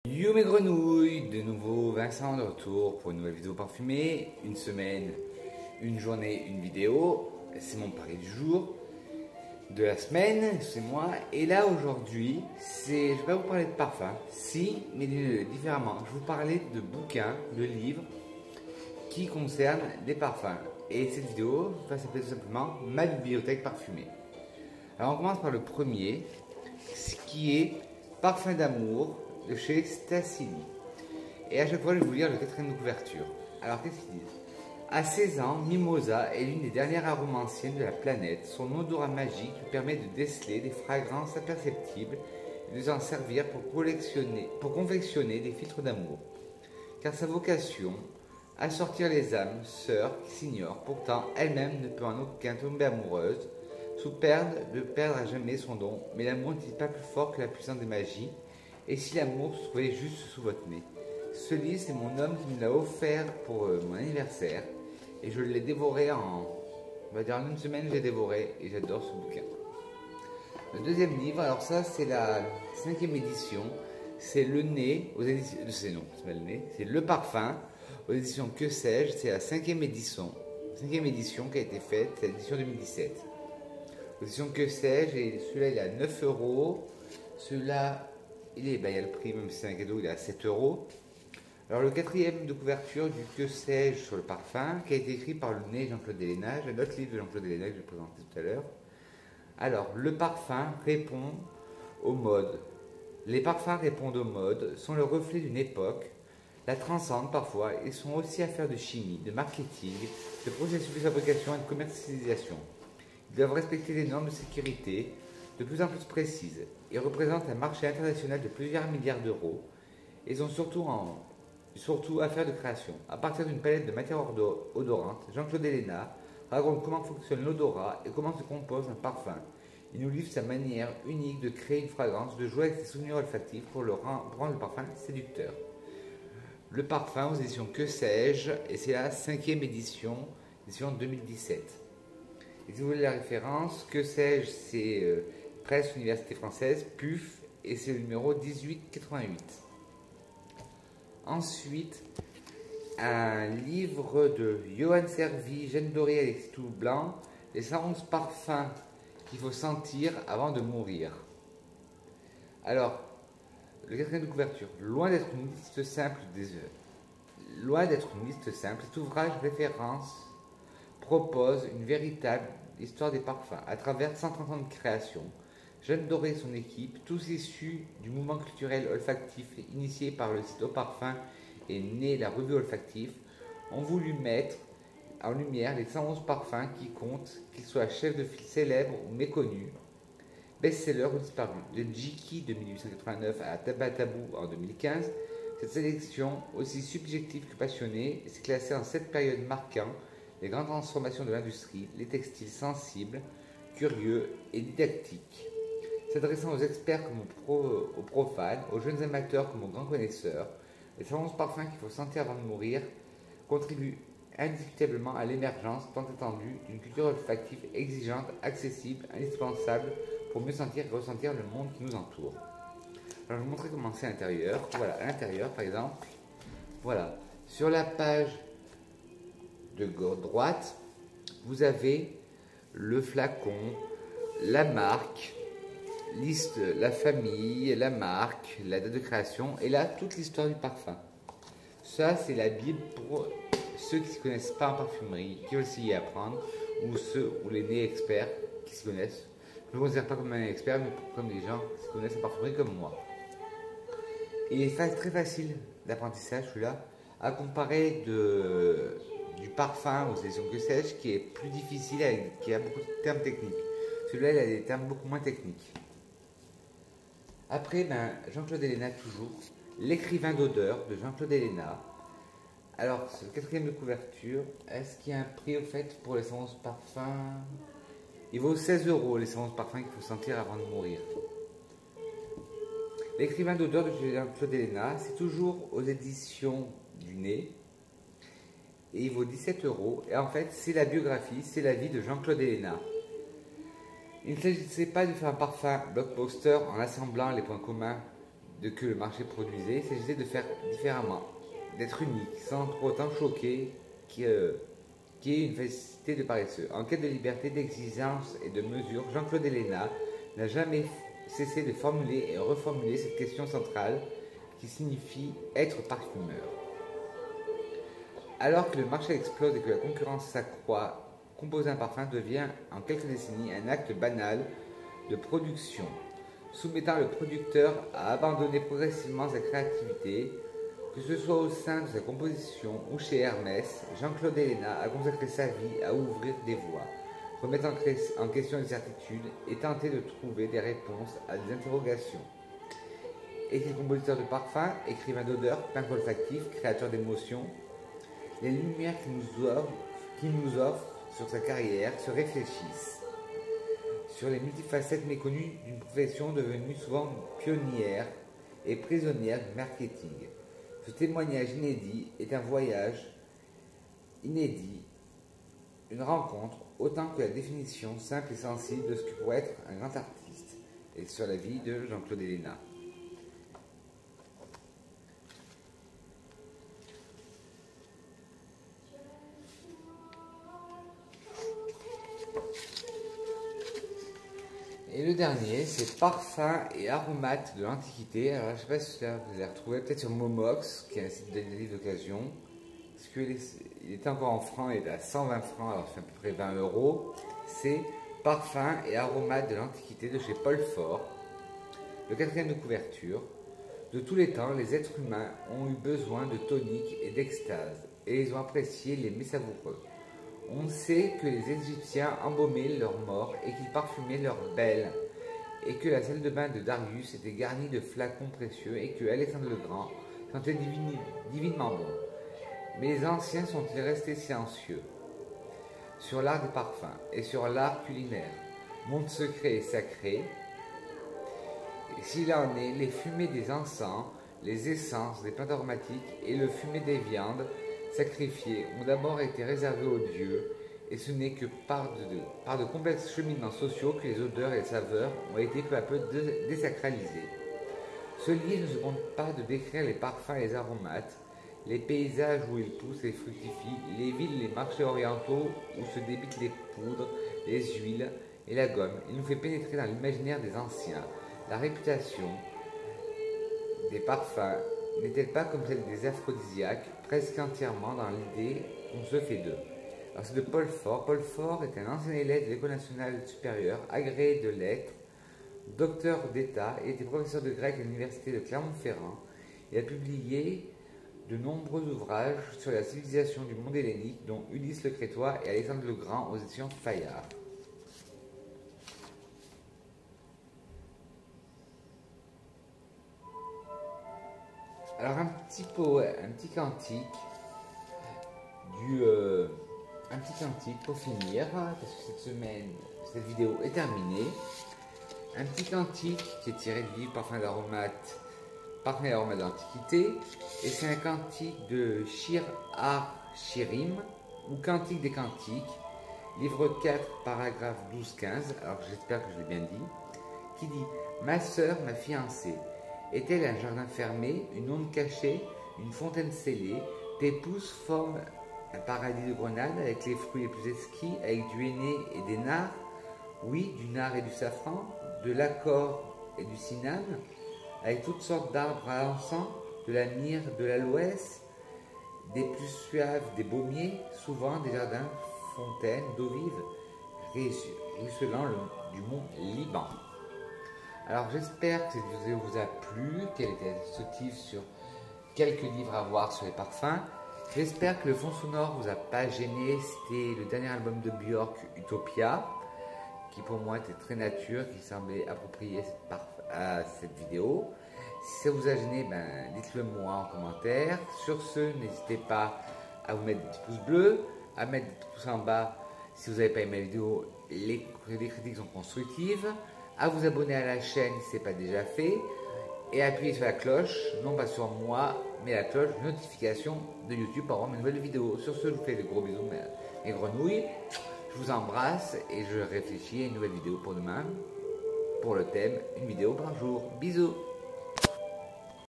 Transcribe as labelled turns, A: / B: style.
A: Yo mes grenouilles, de nouveau Vincent de retour pour une nouvelle vidéo parfumée. Une semaine, une journée, une vidéo. C'est mon pari du jour, de la semaine, c'est moi. Et là aujourd'hui, je vais pas vous parler de parfum, si, mais différemment. Je vais vous parler de bouquins, de livres qui concernent des parfums. Et cette vidéo va s'appeler tout simplement ma bibliothèque parfumée. Alors on commence par le premier, ce qui est Parfum d'amour de chez Stasili. Et à chaque fois, je vais vous lire le quatrième de couverture. Alors, qu'est-ce qu'ils disent? À 16 ans, Mimosa est l'une des dernières aromanciennes de la planète. Son odorat magique lui permet de déceler des fragrances imperceptibles et de s'en servir pour confectionner des filtres d'amour. Car sa vocation, assortir les âmes, sœurs qui s'ignorent, pourtant elle-même ne peut en aucun tomber amoureuse, sous peine de perdre à jamais son don. Mais l'amour n'est pas plus fort que la puissance des magies. Et si l'amour se trouvait juste sous votre nez? Ce livre, c'est mon homme qui me l'a offert pour mon anniversaire. Et je l'ai dévoré on va dire en une semaine, j'ai dévoré. Et j'adore ce bouquin. Le deuxième livre, alors ça, c'est la 5e édition. C'est Le Nez aux éditions. Non, c'est pas Le Nez, c'est Le Parfum aux éditions Que sais-je. C'est la 5e édition. 5e édition qui a été faite, c'est l'édition 2017. L'édition Que sais-je, et celui-là, il est à 9 euros. Celui-là, il y a le prix, même si c'est un cadeau, il est à 7 euros. Alors, le quatrième de couverture du Que sais-je sur le parfum, qui a été écrit par le nez Jean-Claude Delenas. J'ai un autre livre de Jean-Claude Delenas que je vais présenter tout à l'heure. Alors, le parfum répond aux modes. Les parfums répondent aux modes, sont le reflet d'une époque, la transcendent parfois et sont aussi affaires de chimie, de marketing, de processus de fabrication et de commercialisation. Ils doivent respecter des normes de sécurité de plus en plus précises. Ils représentent un marché international de plusieurs milliards d'euros et sont surtout affaires de création. À partir d'une palette de matières odorantes, Jean-Claude Delenas raconte comment fonctionne l'odorat et comment se compose un parfum. Il nous livre sa manière unique de créer une fragrance, de jouer avec ses souvenirs olfactifs pour rendre le parfum séducteur. Le parfum aux éditions Que sais-je, et c'est la 5e édition 2017. Et si vous voulez la référence, Que sais-je, c'est Presse Université Française, PUF, et c'est le numéro 1888. Ensuite, un livre de Johan Servi, Jeanne Doré, Alexis Toublanc, les 111 parfums qu'il faut sentir avant de mourir. Alors, le quatrième de couverture, loin d'être une liste simple cet ouvrage référence propose une véritable histoire des parfums à travers 130 ans de création. Jeanne Doré et son équipe, tous issus du mouvement culturel olfactif initié par le site Au Parfum et né la revue olfactive, ont voulu mettre en lumière les 111 parfums qui comptent, qu'ils soient chefs de file célèbres ou méconnus, best-sellers ou disparus. De Jiki de 1889 à Tabatabou en 2015, cette sélection, aussi subjective que passionnée, s'est classée en 7 périodes marquant les grandes transformations de l'industrie, les textiles sensibles, curieux et didactiques. S'adressant aux experts comme aux profanes, aux jeunes amateurs comme aux grands connaisseurs, les 111 parfums qu'il faut sentir avant de mourir contribuent indiscutablement à l'émergence tant attendue d'une culture olfactive exigeante, accessible, indispensable pour mieux sentir et ressentir le monde qui nous entoure. Alors je vais vous montrer comment c'est à l'intérieur. Voilà, à l'intérieur par exemple, voilà, sur la page de droite, vous avez le flacon, la marque, liste, la famille, la marque, la date de création et là toute l'histoire du parfum. Ça c'est la Bible pour ceux qui ne se connaissent pas en parfumerie, qui veulent s'y apprendre, ou les nés experts qui se connaissent. Je ne me considère pas comme un expert, mais comme des gens qui se connaissent en parfumerie comme moi. Il est très facile d'apprentissage celui-là, à comparer du parfum aux éditions Que sais-je, qui est plus difficile, qui a beaucoup de termes techniques. Celui-là, il a des termes beaucoup moins techniques. Après, Jean-Claude Delenas toujours, L'écrivain d'odeur de Jean-Claude Delenas. Alors, c'est le quatrième de couverture. Est-ce qu'il y a un prix au fait pour les 111 parfums? Il vaut 16 euros les 111 parfums qu'il faut sentir avant de mourir. L'écrivain d'odeur de Jean-Claude Delenas, c'est toujours aux éditions du Nez. Et il vaut 17 euros. Et en fait, c'est la biographie, c'est la vie de Jean-Claude Delenas. Il ne s'agissait pas de faire un parfum blockbuster en assemblant les points communs de que le marché produisait, il s'agissait de faire différemment, d'être unique, sans pour autant choquer, qui ait une facilité de paresseux. En quête de liberté, d'exigence et de mesure, Jean-Claude Héléna n'a jamais cessé de formuler et reformuler cette question centrale qui signifie être parfumeur. Alors que le marché explose et que la concurrence s'accroît, composer un parfum devient en quelques décennies un acte banal de production, soumettant le producteur à abandonner progressivement sa créativité. Que ce soit au sein de sa composition ou chez Hermès, Jean-Claude Héléna a consacré sa vie à ouvrir des voies, remettre en question les certitudes et tenter de trouver des réponses à des interrogations. Est-il compositeur de parfums, écrivain d'odeurs, peintre olfactif, créateur d'émotions? Les lumières qu'il nous offre sur sa carrière se réfléchissent sur les multifacettes méconnues d'une profession devenue souvent pionnière et prisonnière du marketing. Ce témoignage inédit est un voyage inédit, une rencontre, autant que la définition simple et sensible de ce que pourrait être un grand artiste, et sur la vie de Jean-Claude Héléna. Et le dernier, c'est Parfums et aromates de l'Antiquité. Alors, je ne sais pas si vous avez retrouvé, peut-être sur Momox, qui est un site de livres d'occasion. Parce qu'il était encore en francs, il est à 120 francs, alors c'est à peu près 20 euros. C'est Parfums et aromates de l'Antiquité de chez Paul Fort. Le quatrième de couverture. De tous les temps, les êtres humains ont eu besoin de toniques et d'extase, et ils ont apprécié les mets savoureux. On sait que les Égyptiens embaumaient leurs morts et qu'ils parfumaient leurs belles, et que la salle de bain de Darius était garnie de flacons précieux et que Alexandre le Grand sentait divinement bon. Mais les anciens sont-ils restés silencieux sur l'art des parfums et sur l'art culinaire, monde secret et sacré? S'il en est, les fumées des encens, les essences des plantes aromatiques et le fumet des viandes sacrifiés ont d'abord été réservés aux dieux, et ce n'est que par de complexes cheminements sociaux que les odeurs et les saveurs ont été peu à peu désacralisées. Ce livre ne se compte pas de décrire les parfums et les aromates, les paysages où ils poussent et fructifient, les villes, les marchés orientaux où se débitent les poudres, les huiles et la gomme. Il nous fait pénétrer dans l'imaginaire des anciens. La réputation des parfums n'est-elle pas comme celle des aphrodisiaques, presque entièrement dans l'idée qu'on se fait d'eux? Alors c'est de Paul Fort. Paul Fort est un ancien élève de l'École nationale supérieure, agrégé de lettres, docteur d'État, et était professeur de grec à l'université de Clermont-Ferrand. Il a publié de nombreux ouvrages sur la civilisation du monde hellénique, dont Ulysse le Crétois et Alexandre le Grand aux éditions Fayard. Alors un petit cantique pour finir, parce que cette semaine, cette vidéo est terminée. Un petit cantique qui est tiré du livre Parfums et aromates de l'Antiquité, et c'est un cantique de Shir Shirim, ou Cantique des Cantiques, livre 4, paragraphe 12-15, alors j'espère que je l'ai bien dit, qui dit: Ma sœur, ma fiancée, est-elle un jardin fermé, une onde cachée, une fontaine scellée? Tes pousses forment un paradis de grenades avec les fruits les plus exquis, avec du henné et des nards, oui, du nard et du safran, de l'accord et du ciname, avec toutes sortes d'arbres à encens, de la myrrhe, de l'aloès, des plus suaves, des baumiers, souvent des jardins, fontaines d'eau vive, ruisselant du mont Liban. Alors j'espère que cette vidéo vous a plu, qu'elle était instructive sur quelques livres à voir sur les parfums. J'espère que le fond sonore vous a pas gêné. C'était le dernier album de Björk, Utopia, qui pour moi était très nature, qui semblait approprié à cette vidéo. Si ça vous a gêné, dites-le moi en commentaire. Sur ce, n'hésitez pas à vous mettre des petits pouces bleus, à mettre des petits pouces en bas si vous n'avez pas aimé la vidéo. Les critiques sont constructives. À vous abonner à la chaîne si ce n'est pas déjà fait. Et appuyer sur la cloche, non pas sur moi, mais la cloche de notification de YouTube pour avoir mes nouvelles vidéos. Sur ce, je vous fais de gros bisous, mes grenouilles. Je vous embrasse et je réfléchis à une nouvelle vidéo pour demain. Pour le thème, une vidéo par jour. Bisous.